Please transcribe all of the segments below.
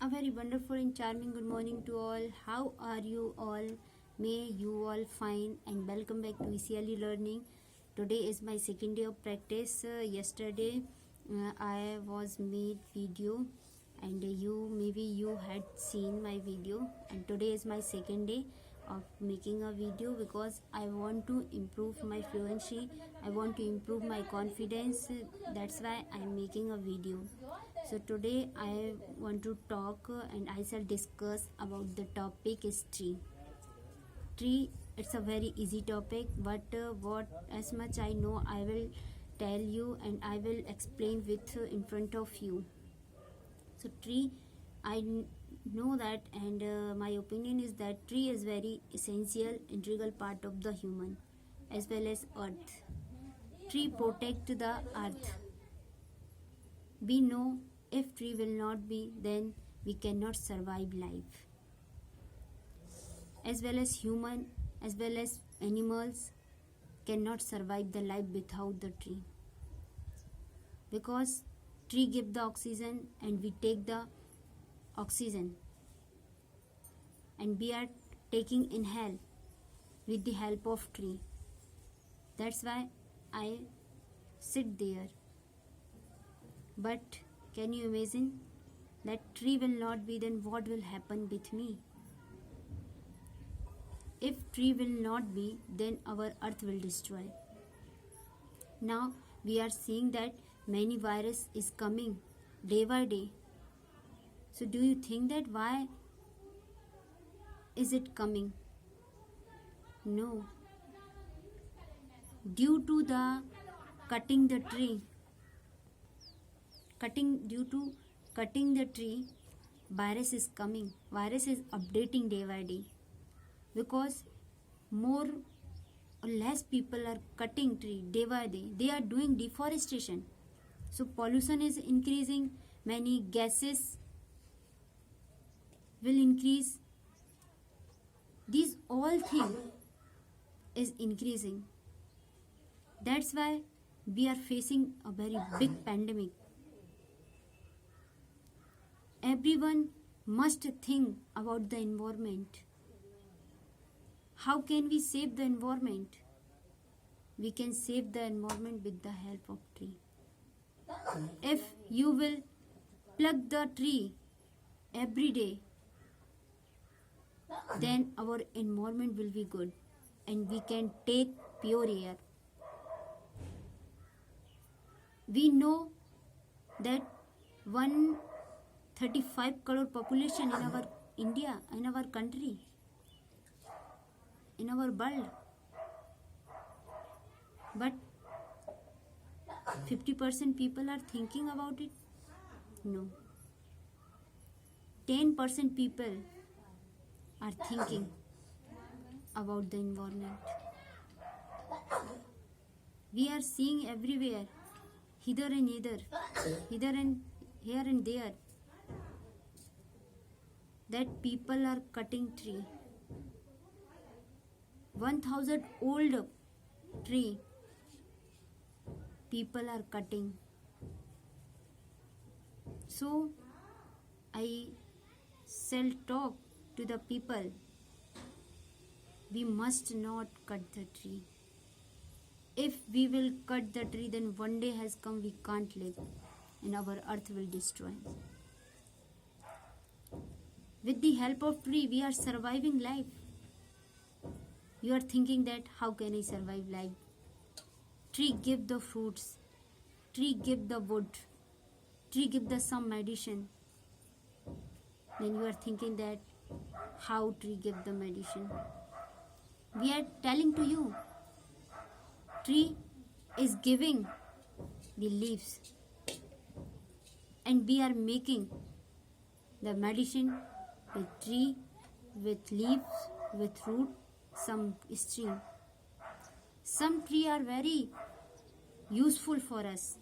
A very wonderful and charming good morning to all. How are you all? May you all fine and welcome back to ECLE Learning. Today is my second day of practice. Yesterday I was made video and you had seen my video, and today is my second day of making a video because I want to improve my fluency. I want to improve my confidence. That's why I'm making a video. So today I want to talk and I shall discuss about the topic is tree. Tree, it's a very easy topic, but what as much I know I will tell you and I will explain with in front of you. So tree, I know that, and my opinion is that tree is very essential integral part of the human as well as earth. Tree protect the earth. We know if tree will not be, then we cannot survive life. As well as human, as well as animals cannot survive the life without the tree. Because tree give the oxygen and we take the oxygen. And we are taking inhale with the help of tree. That's why I sit there. But can you imagine that tree will not be, then what will happen with me? If tree will not be, then our earth will destroy. Now we are seeing that many virus is coming day by day. So do you think that why is it coming? No. Due to the cutting the tree. Due to cutting the tree, virus is coming. Virus is updating day by day. Because more or less people are cutting tree day by day. They are doing deforestation. So pollution is increasing. Many gases will increase. These all things is increasing. That's why we are facing a very big pandemic. Everyone must think about the environment. How can we save the environment? We can save the environment with the help of tree. If you will pluck the tree every day, then our environment will be good and we can take pure air. We know that 135 crore population in our India, in our country, in our world, but 50% people are thinking about it. No, 10% people are thinking about the environment. We are seeing everywhere, hither and here and there, that people are cutting tree. 1,000 old tree people are cutting. So I shall talk to the people. We must not cut the tree. If we will cut the tree, then one day has come we can't live and our earth will destroy. With the help of tree, we are surviving life. You are thinking that how can I survive life? Tree give the fruits. Tree give the wood. Tree give the some medicine. Then you are thinking that how tree give the medicine? We are telling to you, tree is giving the leaves and we are making the medicine with tree, with leaves, with root, some stream. Some tree are very useful for us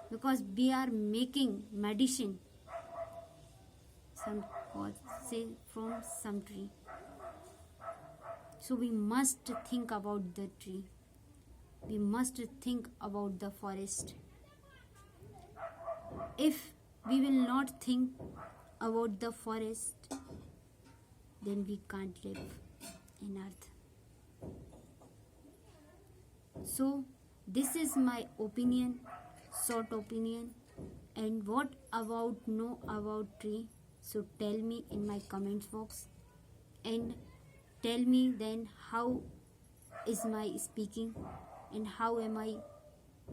because we are making medicine, some say from some tree. So we must think about the tree. We must think about the forest. If we will not think about the forest, then we can't live in earth. So this is my opinion, short opinion. And what about know about tree? So tell me in my comments box, and tell me then how is my speaking, and how am I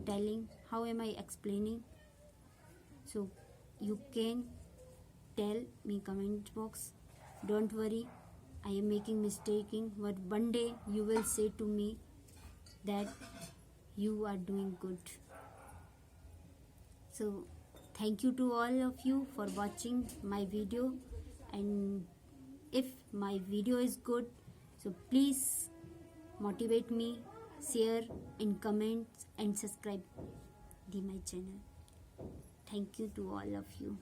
telling, how am I explaining. So you can tell me comment box. Don't worry, I am making mistaking, but one day you will say to me that you are doing good. So thank you to all of you for watching my video, and if my video is good, so please motivate me, share and comment and subscribe my channel. Thank you to all of you.